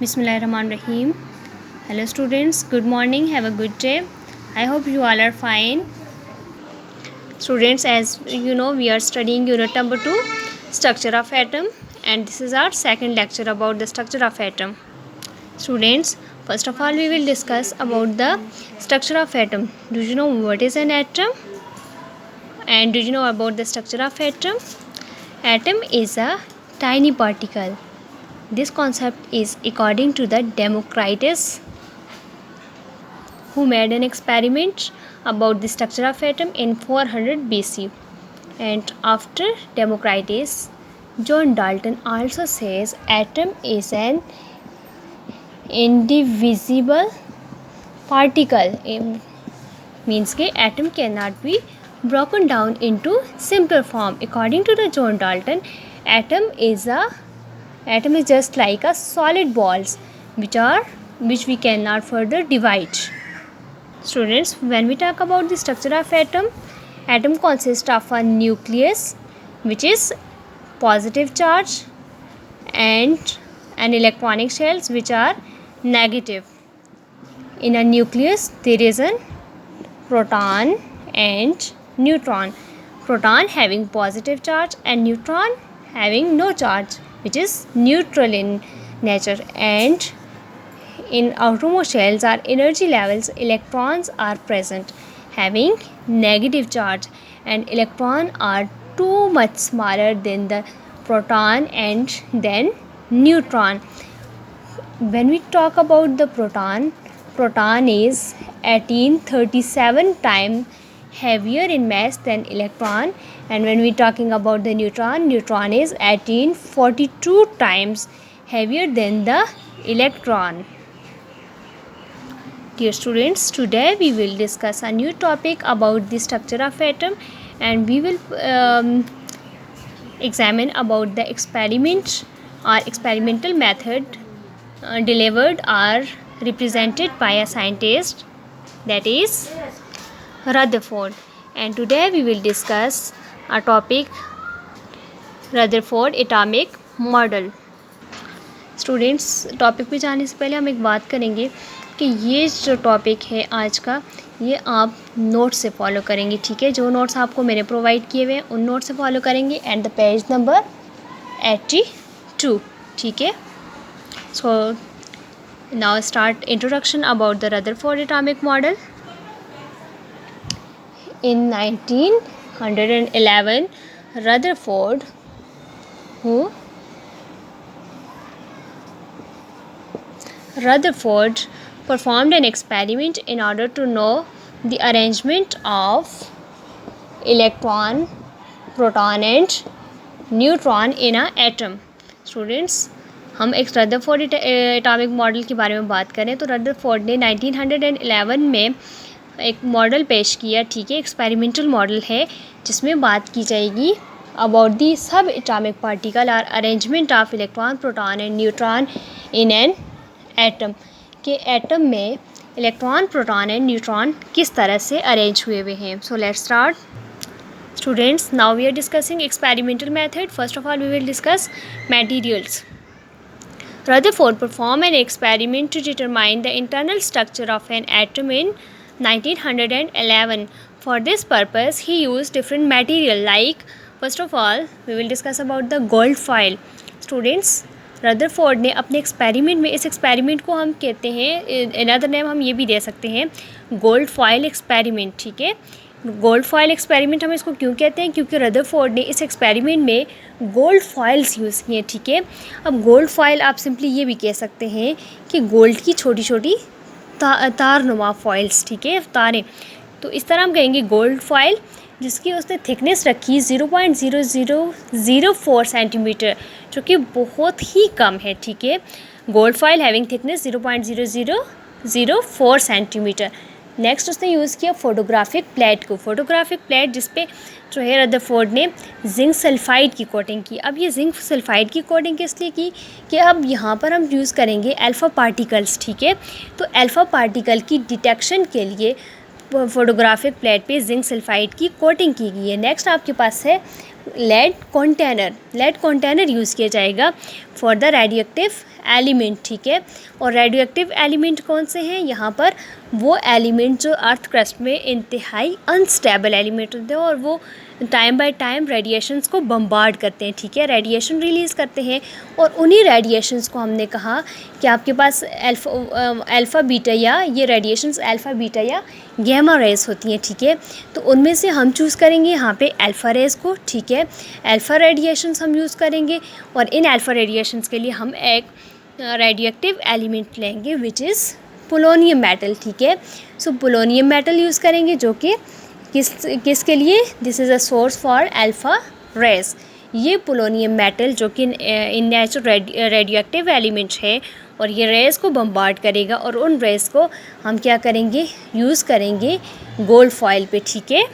Bismillahirrahmanirrahim. Hello students, good morning, have a good day. I hope you all are fine. Students, as you know, we are studying unit number 2, structure of atom, and this is our second lecture about the structure of atom. Students, first of all we will discuss about the structure of atom. Do you know what is an atom? And do you know about the structure of atom? Atom is a tiny particle. This concept is according to the Democritus, who made an experiment about the structure of atom in 400 BC. And after Democritus, John Dalton also says atom is an indivisible particle. It means that atom cannot be broken down into simpler form. According to the John Dalton, atom is just like a solid balls which we cannot further divide. Students, when we talk about the structure of atom consists of a nucleus, which is positive charge, and an electronic shells which are negative. In a nucleus there is a proton and neutron. Proton having positive charge and neutron having no charge, which is neutral in nature. And in outermost shells are energy levels, electrons are present having negative charge, and electrons are too much smaller than the proton and then neutron. When we talk about the proton is 1837 times heavier in mass than electron, and when we talking about the neutron is 1842 times heavier than the electron. Dear students, today we will discuss a new topic about the structure of atom, and we will examine about the experiment or experimental method delivered or represented by a scientist, that is Rutherford. And today we will discuss a topic, Rutherford atomic model. Students, topic पे जाने से पहले हम एक बात करेंगे कि ये जो टॉपिक है आज का, ये आप नोट से फॉलो करेंगे, ठीक है। जो नोट्स आपको मैंने प्रोवाइड किए हुए हैं उन नोट से फॉलो करेंगे एंड द पेज नंबर 82, ठीक है। So now start introduction about the Rutherford atomic model. In 1911, Rutherford performed an experiment in order to know the arrangement of electron, proton and neutron in a atom. Students, हम एक Rutherford atomic model के बारे में बात करें तो Rutherford ने 1911 में एक मॉडल पेश किया, ठीक है। एक्सपेरिमेंटल मॉडल है जिसमें बात की जाएगी अबाउट दी सब एटॉमिक पार्टिकल और arrangement of electron, proton and neutron in an atom, के एटम में इलेक्ट्रॉन, प्रोटॉन एंड न्यूट्रॉन किस तरह से अरेंज हुए हुए हैं. So let's start. Students, now we are discussing experimental method. First of all, we will discuss materials. Rutherford performed an experiment to determine the internal structure of an atom in 1911. For this purpose, he used different material like, first of all, we will discuss about the gold foil. Students, Rutherford ने अपने experiment में, इस experiment को हम कहते हैं, another name हम ये भी दे सकते हैं, गोल्ड फॉयल एक्सपेरिमेंट, ठीक है। गोल्ड फॉयल एक्सपेरिमेंट हम इसको क्यों कहते हैं? क्योंकि रदरफोर्ड ने इस एक्सपेरिमेंट में गोल्ड फॉइल्स यूज़ किए, ठीक है। अब गोल्ड फॉयल आप सिंपली ये भी कह सकते हैं कि गोल्ड की छोटी छोटी तारनुमा फॉइल्स, ठीक है, तारें। तो इस तरह हम कहेंगे गोल्ड फॉइल, जिसकी उसने थिकनेस रखी 0.0004 सेंटीमीटर, जो कि बहुत ही कम है, ठीक है। Gold foil having thickness 0.0004 centimetre. Next उसने यूज़ किया फोटोग्राफिक प्लेट को. फोटोग्राफिक प्लेट जिस पे जो है रदरफोर्ड ने जिंक सल्फाइड की कोटिंग की. अब ये जिंक सल्फाइड की कोटिंग किस लिए की कि अब यहाँ पर हम यूज़ करेंगे अल्फ़ा पार्टिकल्स, ठीक है। तो अल्फ़ा पार्टिकल की डिटेक्शन के लिए फोटोग्राफिक प्लेट पे जिंक सल्फाइड की कोटिंग की गई है. नेक्स्ट आपके पास है lead container. Lead container use किया जाएगा फॉर द रेडियोएक्टिव एलिमेंट, ठीक है। और रेडियोएक्टिव एलिमेंट कौन से हैं, यहाँ पर वो एलिमेंट जो अर्थ क्रस्ट में इंतहाई अनस्टेबल एलिमेंट होते हैं और वो टाइम बाय टाइम रेडिएशंस को बम्बार्ड करते हैं, ठीक है, रेडिएशन रिलीज़ करते हैं। और उन्हीं रेडिएशंस को हमने कहा कि आपके पास अल्फ़ा बीटा या ये रेडिएशंस अल्फ़ा बीटा या गैमा रेज होती हैं, ठीक है। तो उनमें से हम चूज़ करेंगे यहाँ पे अल्फ़ा रेज को, ठीक है। अल्फ़ा रेडिएशंस हम यूज़ करेंगे और इन अल्फ़ा रेडिएशंस के लिए हम एक रेडियोएक्टिव एलिमेंट लेंगे विच इज़ पोलोनियम मेटल, ठीक है। सो पोलोनियम मेटल यूज़ करेंगे जो कि किसके लिए, this is a source for alpha rays. ये पोलोनियम मेटल जो कि इन नेचुरल रेडियोएक्टिव एलिमेंट है और ये रेज़ को बम्बार्ड करेगा और उन रेज़ को हम क्या करेंगे, यूज़ करेंगे गोल्ड फॉइल पे, ठीक है।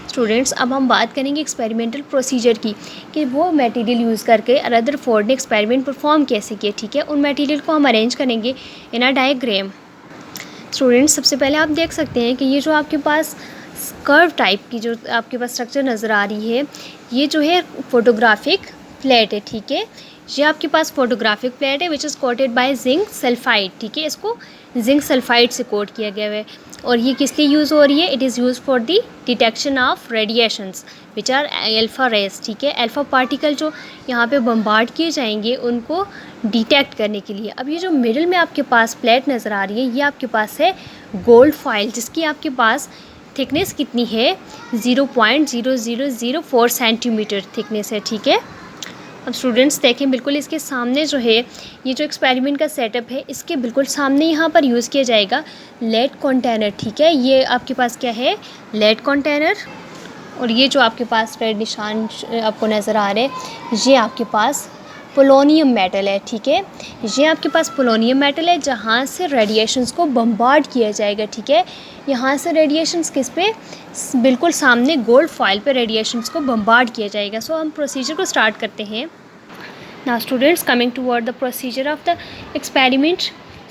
स्टूडेंट्स, अब हम बात करेंगे एक्सपेरिमेंटल प्रोसीजर की कि वो मटेरियल यूज़ करके रदरफोर्ड ने एक्सपेरिमेंट परफॉर्म कैसे किए, ठीक है। उन मटेरियल को हम अरेंज करेंगे इन अ डायग्राम। स्टूडेंट्स, सबसे पहले आप देख सकते हैं कि ये जो आपके पास कर्व टाइप की जो आपके पास स्ट्रक्चर नज़र आ रही है, ये जो है फोटोग्राफिक प्लेट है, ठीक है। ये आपके पास फोटोग्राफिक प्लेट है which is coated by zinc sulphide, ठीक है। इसको जिंक सल्फाइड से कोट किया गया है और ये किस लिए यूज़ हो रही है, it is use for the detection of radiations which are alpha rays, ठीक है। अल्फ़ा पार्टिकल जो यहाँ पे बम्बार्ड किए जाएंगे उनको डिटेक्ट करने के लिए। अब ये जो मिडिल में आपके पास प्लेट नज़र आ रही है, ये आपके पास है गोल्ड फॉइल जिसकी आपके पास थिकनेस कितनी है, 0.0004 सेंटीमीटर थिकनेस है, ठीक है। अब स्टूडेंट्स देखें, बिल्कुल इसके सामने जो है ये जो एक्सपेरिमेंट का सेटअप है, इसके बिल्कुल सामने यहाँ पर यूज़ किया जाएगा लेड कंटेनर, ठीक है। ये आपके पास क्या है, लेड कंटेनर। और ये जो आपके पास रेड निशान आपको नज़र आ रहे हैं, ये आपके पास पोलोनियम मेटल है, ठीक है। ये आपके पास पोलोनियम मेटल है जहाँ से रेडिएशंस को बम्बार्ड किया जाएगा, ठीक है। यहाँ से रेडिएशंस किस पे, बिल्कुल सामने गोल्ड फॉइल पे रेडिएशंस को बम्बार्ड किया जाएगा। सो हम प्रोसीजर को स्टार्ट करते हैं। Now students, coming toward the procedure of the experiment.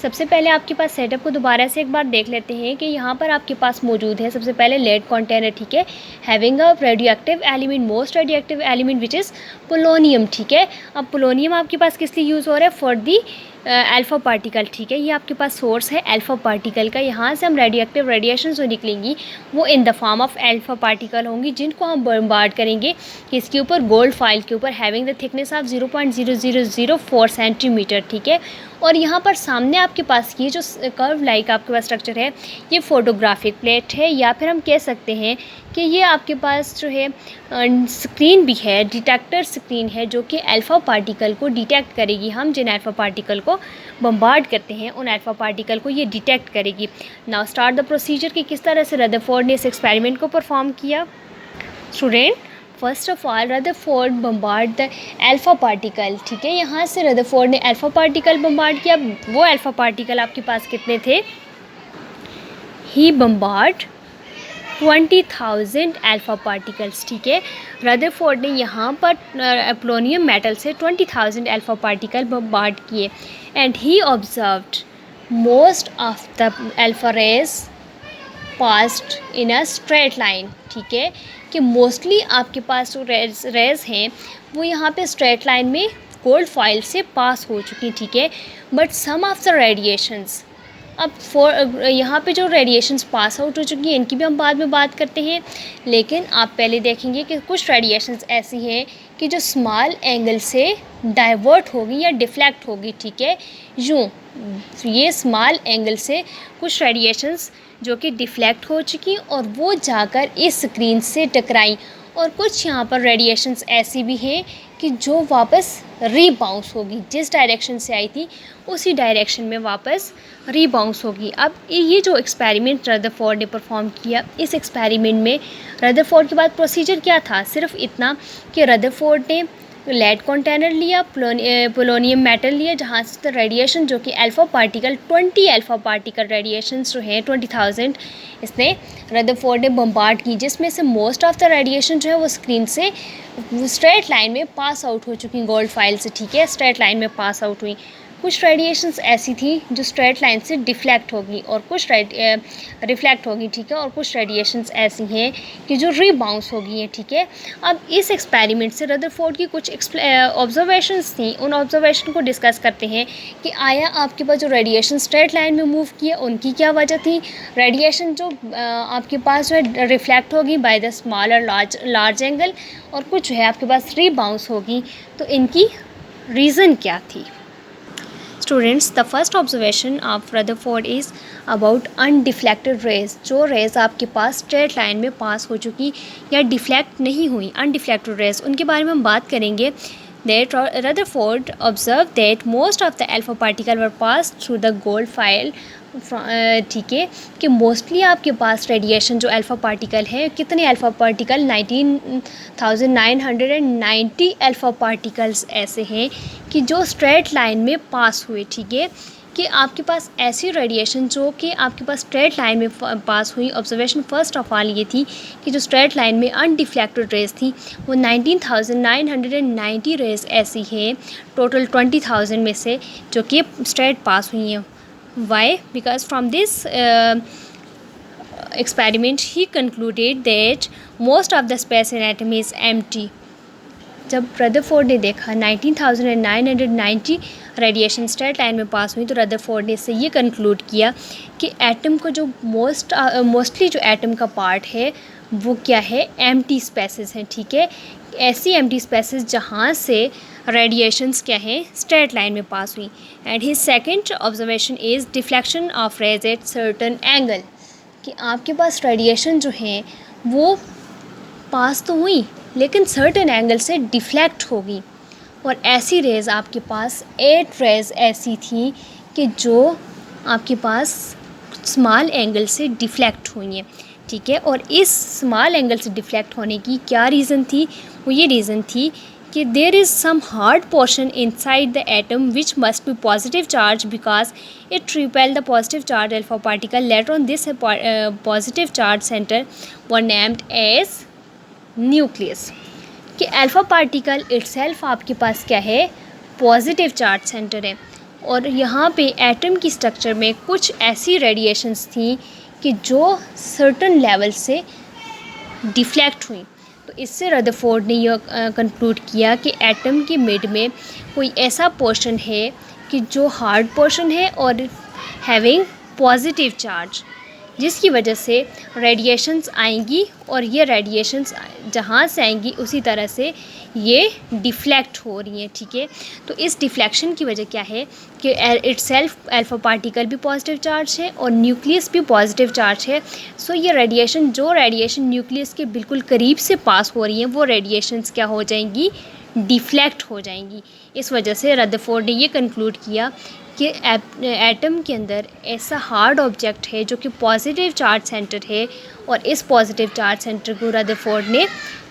सबसे पहले आपके पास सेटअप को दोबारा से एक बार देख लेते हैं कि यहाँ पर आपके पास मौजूद है सबसे पहले लेड कंटेनर, ठीक है, having a radioactive element, most radioactive element which is polonium, ठीक है। अब पोलोनियम आपके पास किस लिए यूज़ हो रहा है, फॉर दी अल्फ़ा पार्टिकल, ठीक है। ये आपके पास सोर्स है अल्फ़ा पार्टिकल का। यहाँ से हम रेडियोएक्टिव रेडिएशन जो निकलेंगी वो in the form of alpha particle होंगी जिनको हम बम्बार्ड करेंगे किसके ऊपर, गोल्ड फॉइल के ऊपर, having the thickness of 0.0004 centimetre, ठीक है। और यहाँ पर सामने आपके पास ये जो कर्व लाइक आपके पास स्ट्रक्चर है, ये फोटोग्राफिक प्लेट है या फिर हम कह सकते हैं कि ये आपके पास जो है स्क्रीन भी है, डिटेक्टर स्क्रीन है जो कि अल्फ़ा पार्टिकल को डिटेक्ट करेगी। हम जिन अल्फ़ा पार्टिकल को बम्बार्ड करते हैं उन अल्फ़ा पार्टिकल को ये डिटेक्ट करेगी। नाउ स्टार्ट द प्रोसीजर कि किस तरह से रदरफोर्ड ने इस एक्सपेरिमेंट को परफॉर्म किया। Student, first of all Rutherford bombard the alpha particle, ठीक है। यहाँ से रदरफोर्ड ने अल्फ़ा पार्टिकल बम्बार्ड किया। वो अल्फ़ा पार्टिकल आपके पास कितने थे, ही बम्बार्ड 20,000 अल्फ़ा पार्टिकल्स, ठीक है। रदरफोर्ड ने यहाँ पर पोलोनियम मेटल से 20,000 अल्फ़ा पार्टिकल बम्बार्ड किए and he observed most of the alpha rays passed in a straight line, ठीक है, कि मोस्टली आपके पास जो रेज हैं वो यहाँ पे स्ट्रेट लाइन में गोल्ड फॉइल से पास हो चुकी, ठीक है। But some of the radiations, अब यहाँ पे जो रेडिएशंस पास आउट हो चुकी हैं इनकी भी हम बाद में बात करते हैं, लेकिन आप पहले देखेंगे कि कुछ रेडिएशंस ऐसी हैं कि जो स्मॉल एंगल से डाइवर्ट होगी या डिफ्लेक्ट होगी, ठीक है। यूँ ये स्मॉल एंगल से कुछ रेडिएशंस जो कि डिफ्लेक्ट हो चुकी और वो जाकर इस स्क्रीन से टकराई, और कुछ यहाँ पर रेडिएशंस ऐसी भी हैं कि जो वापस रीबाउंस होगी, जिस डायरेक्शन से आई थी उसी डायरेक्शन में वापस रीबाउंस होगी। अब ये जो एक्सपेरिमेंट रदरफोर्ड ने परफॉर्म किया, इस एक्सपेरिमेंट में रदरफोर्ड के बाद प्रोसीजर क्या था, सिर्फ इतना कि रदरफोर्ड ने लेड कंटेनर लिया, पोलोनियम मेटल लिया जहाँ से रेडिएशन जो कि alpha particle 20 alpha particle radiations जो हैं 20,000 इसने रदरफोर्ड ने बम्बार्ड की, जिसमें से मोस्ट ऑफ द रेडिएशन जो है वो स्क्रीन से स्ट्रेट लाइन में पास आउट हो चुकी गोल्ड फॉइल से, ठीक है, स्ट्रेट लाइन में पास आउट हुई। कुछ रेडिएशंस ऐसी थी जो स्ट्रेट लाइन से डिफ्लेक्ट होगी और कुछ रिफ्लेक्ट होगी, ठीक है, और कुछ रेडिएशंस ऐसी हैं कि जो रीबाउंस होगी हैं, ठीक है। अब इस एक्सपेरिमेंट से रदरफोर्ड की कुछ ऑब्जर्वेशंस थी, उन ऑब्जर्वेशन को डिस्कस करते हैं कि आया आपके पास जो रेडिएशन स्ट्रेट लाइन में मूव किए उनकी क्या वजह थी, रेडिएशन जो आपके पास जो है रिफ्लेक्ट होगी बाय द स्मॉल और लार्ज एंगल, और कुछ जो है आपके पास रीबाउंस होगी, तो इनकी रीज़न क्या थी। Students, the first observation of Rutherford is about undeflected rays. जो रेज आपके पास स्ट्रेट लाइन में पास हो चुकी या डिफ्लेक्ट नहीं हुई, अनडिफ्लेक्टेड रेज, उनके बारे में हम बात करेंगे. That Rutherford observed that most of the alpha particle were passed through the gold file. ठीक है, कि मोस्टली आपके पास रेडिएशन जो अल्फ़ा पार्टिकल है, कितने अल्फ़ा पार्टिकल, 19,990 अल्फ़ा पार्टिकल्स ऐसे हैं कि जो स्ट्रेट लाइन में पास हुए, ठीक है, कि आपके पास ऐसी रेडिएशन जो कि आपके पास स्ट्रेट लाइन में पास हुई. ऑब्जर्वेशन फर्स्ट ऑफ ऑल ये थी कि जो स्ट्रेट लाइन में अनडिफ्लेक्टेड रेज थी वो 19,990 रेज ऐसी हैं टोटल 20,000 में से जो कि स्ट्रेट पास हुई हैं. Why? Because from this experiment he concluded that most of the space in atom is empty. जब रदरफोर्ड ने देखा 19,990 रेडिएशन स्ट्रेट लाइन में पास हुई तो रदरफोर्ड ने इससे ये कंक्लूड किया कि एटम को जो मोस्टली जो एटम का पार्ट है वो क्या है, एम्प्टी स्पेसेस हैं, ठीक है, ऐसी एम्प्टी स्पेसेस जहाँ से रेडिएशंस क्या हैं, स्ट्रेट लाइन में पास हुई. And his second observation is deflection of rays at certain angle, कि आपके पास रेडिएशन जो हैं वो पास तो हुई लेकिन सर्टन एंगल से डिफ्लेक्ट होगी, और ऐसी रेज आपके पास 8 रेज ऐसी थी कि जो आपके पास स्मॉल एंगल से डिफ्लेक्ट हुई हैं, ठीक है. और इस स्मॉल एंगल से डिफ्लेक्ट होने की क्या रीज़न थी, वो ये रीज़न थी कि there is some hard portion inside the atom which must be positive charge because it repel the positive charge alpha particle. Later on this positive charge centre were named as nucleus, कि alpha particle itself आपके पास क्या है, positive charge centre है. और यहाँ पे atom की स्ट्रक्चर में कुछ ऐसी रेडिएशंस थी कि जो सर्टन लेवल से डिफ्लेक्ट हुई. तो इससे रदरफोर्ड ने यह कंक्लूड किया कि एटम के मिड में कोई ऐसा पोर्शन है कि जो हार्ड पोर्शन है और हैविंग पॉजिटिव चार्ज, जिसकी वजह से रेडिएशंस आएंगी और ये रेडिएशंस जहाँ से आएंगी उसी तरह से ये डिफ्लेक्ट हो रही हैं, ठीक है. तो इस डिफ्लेक्शन की वजह क्या है कि इटसेल्फ अल्फा पार्टिकल भी पॉजिटिव चार्ज है और न्यूक्लियस भी पॉजिटिव चार्ज है. सो ये रेडिएशन न्यूक्लियस के बिल्कुल करीब से पास हो रही हैं वो रेडिएशंस क्या हो जाएंगी, डिफ्लेक्ट हो जाएंगी. इस वजह से रदरफोर्ड ने ये कंक्लूड किया कि एटम के अंदर ऐसा हार्ड ऑब्जेक्ट है जो कि पॉजिटिव चार्ज सेंटर है, और इस पॉजिटिव चार्ज सेंटर को रदरफोर्ड ने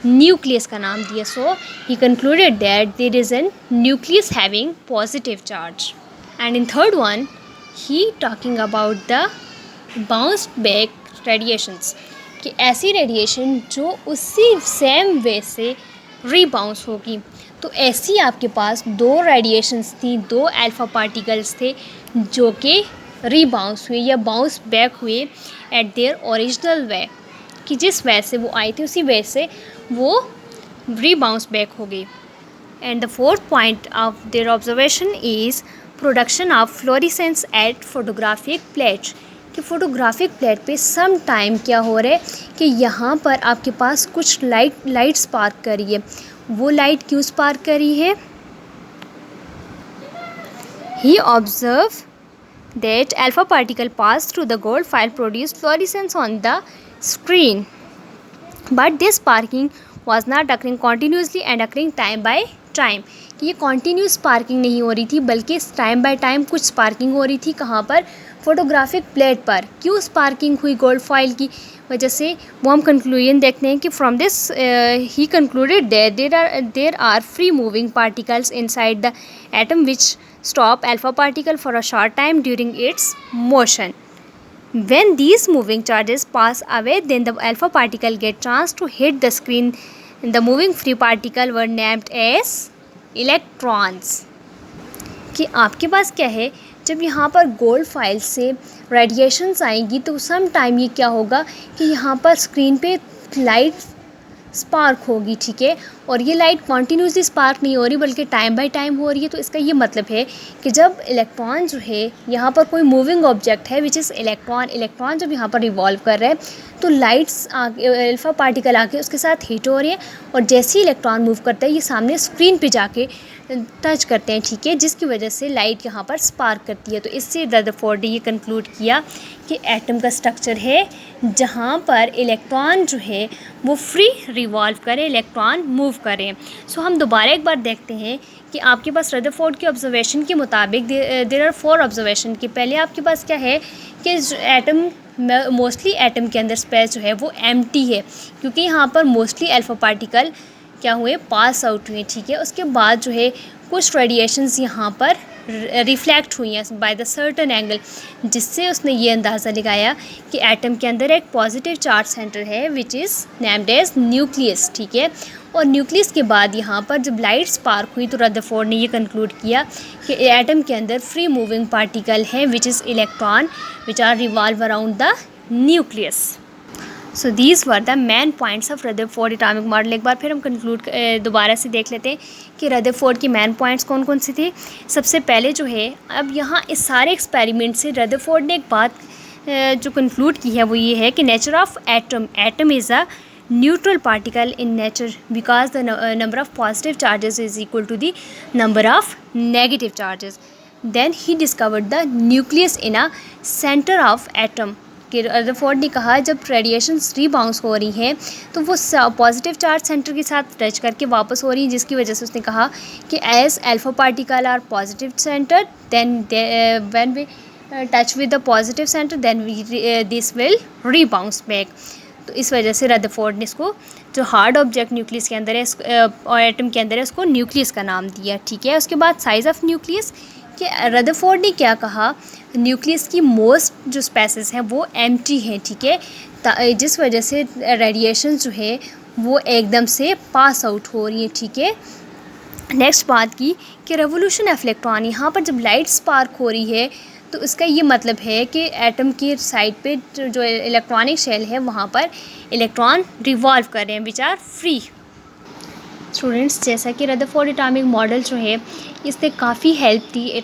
न्यूक्लियस का नाम दिया. So he concluded that there is an nucleus having positive charge. And in third one he talking about the bounce back radiations, कि ऐसी रेडिएशन जो उसी सेम वे से रीबाउंस होगी. तो ऐसी आपके पास 2 रेडिएशंस थी, 2 अल्फ़ा पार्टिकल्स थे जो कि रीबाउंस हुए या बाउंस बैक हुए एट देयर ओरिजिनल वे, कि जिस वे से वो आई थी उसी वे से वो रीबाउंस बैक हो गई. And the fourth point of their observation is production of fluorescence at photographic plate, कि फ़ोटोग्राफिक प्लेट पे सम टाइम क्या हो रहा है कि यहाँ पर आपके पास कुछ लाइट स्पार्क कर रही है. वो लाइट क्यों स्पार्क कर रही है, he observe that alpha particle pass through the gold foil produce fluorescence on the screen, but this sparking was not occurring continuously and occurring time by time. कि ये कॉन्टीन्यूस स्पार्किंग नहीं हो रही थी बल्कि टाइम बाय टाइम कुछ sparking हो रही थी. कहाँ पर, फोटोग्राफिक प्लेट पर. क्यों स्पार्किंग हुई गोल्ड फॉइल की वजह से, वो हम कंक्लूजन देखते हैं कि from this he concluded that there are free moving particles inside the atom which stop alpha particle for a short time during its motion. When these moving charges pass away, then the alpha particle get chance to hit the screen. The moving free particle were named as electrons. कि आपके पास क्या है, जब यहाँ पर gold file से radiations आएंगी तो सम टाइम ये क्या होगा कि यहाँ पर स्क्रीन पे लाइट स्पार्क होगी, ठीक है। और ये लाइट कॉन्टीन्यूसली स्पार्क नहीं हो रही बल्कि टाइम बाय टाइम हो रही है। तो इसका ये मतलब है कि जब इलेक्ट्रॉन जो है, यहाँ पर कोई मूविंग ऑब्जेक्ट है विच इज़ इलेक्ट्रॉन जब यहाँ पर रिवॉल्व कर रहा है तो लाइट्स अल्फ़ा पार्टिकल आके उसके साथ हिट हो रही है, और जैसे ही इलेक्ट्रॉन मूव करता है ये सामने स्क्रीन पे जाके टच करते हैं, ठीक है, जिसकी वजह से लाइट यहाँ पर स्पार्क करती है। तो इससे रदरफोर्ड ने ये कंक्लूड किया कि एटम का स्ट्रक्चर है जहाँ पर इलेक्ट्रॉन जो है वो फ्री रिवॉल्व करें, इलेक्ट्रॉन मूव करें। सो हम दोबारा एक बार देखते हैं कि आपके पास रदरफोर्ड के ऑब्जर्वेशन के मुताबिक देयर आर 4 ऑब्जर्वेशन के। पहले आपके पास क्या है कि एटम मोस्टली एटम के अंदर स्पेस जो है वो एम्प्टी है, क्योंकि यहाँ पर मोस्टली अल्फा पार्टिकल क्या हुए, पास आउट हुए, ठीक है। उसके बाद जो है कुछ रेडिएशंस यहाँ पर रिफ्लेक्ट हुई हैं बाय द सर्टन एंगल, जिससे उसने ये अंदाज़ा लगाया कि एटम के अंदर एक पॉजिटिव चार्ज सेंटर है which is named as nucleus, ठीक है। और न्यूक्लियस के बाद यहाँ पर जब लाइट स्पार्क हुई तो रदरफोर्ड ने ये कंक्लूड किया कि एटम के अंदर फ्री मूविंग पार्टिकल हैं which is electron which are revolve around the nucleus. So these were the main points of Rutherford atomic model. एक बार फिर हम कंक्लूड दोबारा से देख लेते हैं कि रदरफोर्ड की मेन पॉइंट्स कौन कौन से थे। सबसे पहले जो है, अब यहाँ इस सारे एक्सपेरिमेंट से रदरफोर्ड ने एक बात जो कंक्लूड की है वो ये है कि nature of atom is a neutral particle in nature because the number of positive charges is equal to the number of negative charges. Then he discovered the nucleus in a centre of atom. कि Rutherford ने कहा जब radiation रीबाउंस हो रही हैं तो वो positive charge centre के साथ टच करके वापस हो रही हैं, जिसकी वजह से उसने कहा कि as alpha particle are positive centre then when we touch with the positive centre then this will rebounce back. तो इस वजह से रदरफोर्ड ने इसको जो हार्ड ऑब्जेक्ट न्यूक्लियस के अंदर है और एटम के अंदर है उसको न्यूक्लियस का नाम दिया, ठीक है। उसके बाद साइज़ ऑफ न्यूक्लियस कि रदरफोर्ड ने क्या कहा, न्यूक्लियस की मोस्ट जो स्पेसेस हैं वो एम्प्टी हैं, ठीक है, जिस वजह से रेडिएशन जो है वो एकदम से पास आउट हो रही है, ठीक है। नेक्स्ट बात की कि रेवोल्यूशन ऑफ इलेक्ट्रॉन, यहाँ पर जब लाइट स्पार्क हो रही है तो इसका ये मतलब है कि एटम की साइड पे जो इलेक्ट्रॉनिक शेल है वहाँ पर इलेक्ट्रॉन रिवॉल्व कर रहे हैं विच आर फ्री। स्टूडेंट्स, जैसा कि रदरफोर्ड एटॉमिक मॉडल जो है इसने काफ़ी help the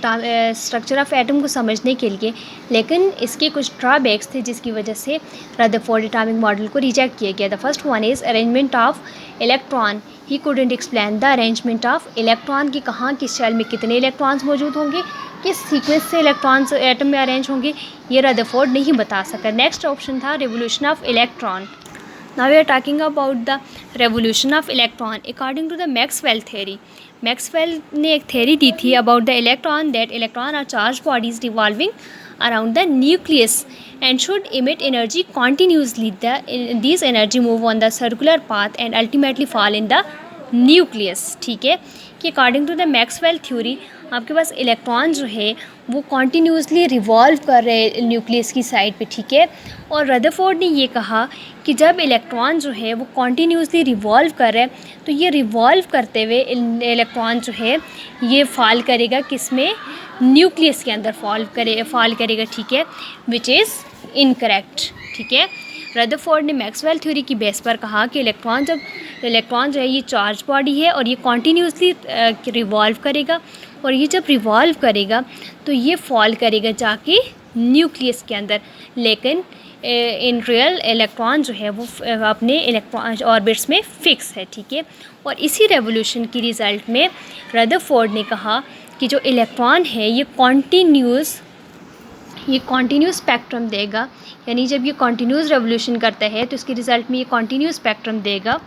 structure of atom को समझने के लिए, लेकिन इसके कुछ ड्रॉबैक्स थे जिसकी वजह से रदरफोर्ड एटॉमिक मॉडल को रिजेक्ट किया गया। The first one is arrangement of electron. He couldn't explain the arrangement of electron की कहाँ किस शेल में कितने इलेक्ट्रॉन्स मौजूद होंगे, किस सीक्वेंस से इलेक्ट्रॉन्स एटम में अरेंज होंगे, ये रदरफोर्ड नहीं बता सका। नेक्स्ट ऑप्शन था revolution of electron. Now we are talking about the revolution of electron according to the Maxwell theory. Maxwell ने एक theory दी थी about the electron that electron are charged bodies revolving around the nucleus and should emit energy continuously. These energy move on the circular path and ultimately fall in the nucleus, ठीक है। कि according to the Maxwell theory आपके पास electron जो है वो continuously revolve कर रहे हैं न्यूक्लियस की साइड पे, ठीक है। और रदरफोर्ड ने ये कहा कि जब इलेक्ट्रॉन जो है वो कॉन्टीन्यूसली रिवॉल्व कर रहे हैं तो ये रिवॉल्व करते हुए इलेक्ट्रॉन जो है ये फॉल करेगा किस में, न्यूक्लियस के अंदर फॉल करेगा, ठीक है, विच इज़ इनकरेक्ट, ठीक है। रदरफोर्ड ने मैक्सवेल थ्योरी की बेस पर कहा कि इलेक्ट्रॉन जो है ये चार्ज बॉडी है और ये कॉन्टीन्यूसली रिवॉल्व करेगा, और ये जब रिवॉल्व करेगा तो ये फॉल करेगा जाके न्यूक्लियस के अंदर, लेकिन इन रियल इलेक्ट्रॉन जो है वो अपने इलेक्ट्रॉन ऑर्बिट्स में फिक्स है, ठीक है। और इसी रेवोल्यूशन की रिज़ल्ट में रदरफोर्ड ने कहा कि जो इलेक्ट्रॉन है ये कॉन्टीन्यूस स्पेक्ट्रम देगा, यानी जब ये कॉन्टीन्यूस रेवोल्यूशन करता है तो इसके रिज़ल्ट में ये कॉन्टीन्यूस स्पेक्ट्रम देगा।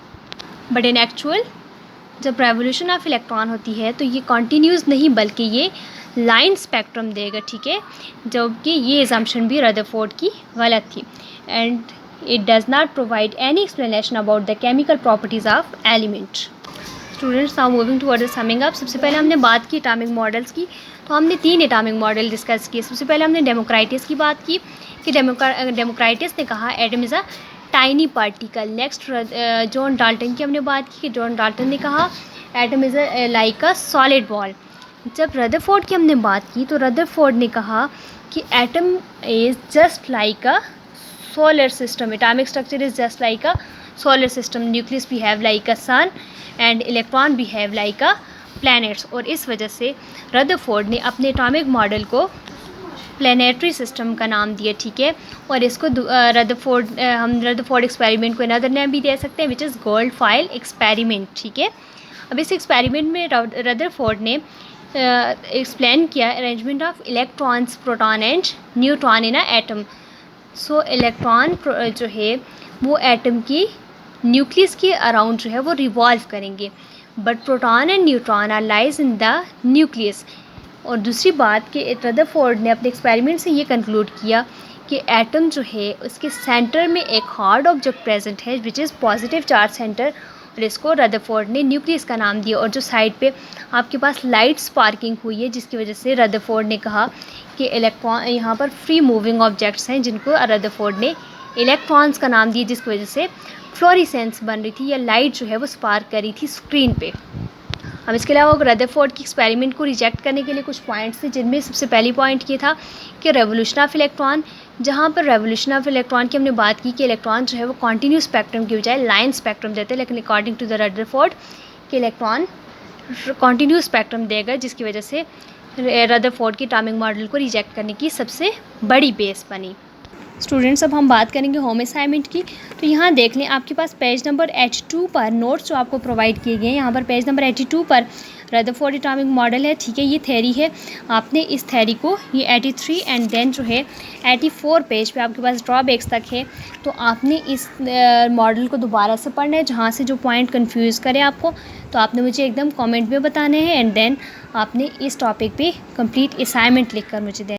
बट इन एक्चुअल जब रेवोल्यूशन ऑफ इलेक्ट्रॉन होती है तो ये कॉन्टीन्यूस नहीं बल्कि ये लाइन स्पेक्ट्रम देगा, ठीक है, जबकि ये एजम्पशन भी रदरफोर्ड की गलत थी। And it does not provide any explanation about the chemical properties of element. Students, now moving towards summing up. सबसे पहले हमने बात की एटॉमिक मॉडल्स की, तो हमने 3 एटॉमिक मॉडल डिस्कस किए। सबसे पहले हमने डेमोक्राइटिस की बात की कि डेमोक्राइटिस ने कहा atom is a tiny particle. Next John Dalton की हमने बात की कि जॉन डाल्टन ने कहा atom is like a solid ball. जब रदरफोर्ड की हमने बात की तो रदरफोर्ड ने कहा कि atom is just like a solar system, atomic structure is just like a solar system, nucleus behave like a sun and electron behave like a planets। और इस वजह से रदरफोर्ड ने अपने एटॉमिक मॉडल को प्लानिटरी सिस्टम का नाम दिया, ठीक है। और इसको हम रदरफोर्ड एक्सपेरिमेंट को अनदर नेम भी दे सकते हैं, विच इज़ गोल्ड-फाइल एक्सपेरिमेंट, ठीक है। अब इस एक्सपेरिमेंट में रदरफोर्ड ने एक्सप्लेन किया arrangement of electrons, proton and neutron in a atom. So electron जो है वो एटम की न्यूक्लियस के अराउंड जो है वो रिवॉल्व करेंगे, but proton and neutron are lies in the nucleus. और दूसरी बात कि रदरफोर्ड ने अपने एक्सपेरिमेंट से ये कंक्लूड किया कि एटम जो है उसके सेंटर में एक हार्ड ऑब्जेक्ट प्रेजेंट है which is positive charge centre, और इसको रदरफोर्ड ने न्यूक्लियस का नाम दिया। और जो साइड पे आपके पास लाइट स्पार्किंग हुई है जिसकी वजह से रदरफोर्ड ने कहा कि इलेक्ट्रॉन यहाँ पर फ्री मूविंग ऑब्जेक्ट्स हैं जिनको रदरफोर्ड ने इलेक्ट्रॉन्स का नाम दिया, जिसकी वजह से फ्लोरिसेंस बन रही थी या लाइट जो है वो स्पार्क कर रही थी स्क्रीन पे। अब इसके अलावा रदरफोर्ड की एक्सपेरिमेंट को रिजेक्ट करने के लिए कुछ पॉइंट्स थे, जिनमें सबसे पहली पॉइंट ये था कि रेवोल्यूशन ऑफ इलेक्ट्रॉन। जहाँ पर रेवोल्यूशन ऑफ इलेक्ट्रॉन की हमने बात की कि इलेक्ट्रॉन जो है वो कॉन्टीन्यूस स्पेक्ट्रम की बजाय लाइन स्पेक्ट्रम देते हैं, लेकिन अकॉर्डिंग टू द रदरफोर्ड कि इलेक्ट्रॉन कॉन्टीन्यूस स्पेक्ट्रम देगा, जिसकी वजह से रदरफोर्ड की एटॉमिक मॉडल को रिजेक्ट करने की सबसे बड़ी बेस बनी। स्टूडेंट्स, अब हम बात करेंगे होम असाइनमेंट की। तो यहाँ देख लें आपके पास पेज नंबर 82 पर नोट्स जो आपको प्रोवाइड किए गए हैं, यहाँ पर पेज नंबर 82 पर रदरफोर्ड एटॉमिक मॉडल है, ठीक है। ये थ्योरी है, आपने इस थ्योरी को ये 83 एंड देन जो है 84 पेज पे आपके पास ड्रॉबैक्स तक है, तो आपने इस मॉडल को दोबारा से पढ़ना है। जहाँ से जो पॉइंट कंफ्यूज करे आपको, तो आपने मुझे एकदम कमेंट में बताने हैं एंड देन आपने इस टॉपिक पे कंप्लीट असाइनमेंट लिख कर मुझे देना।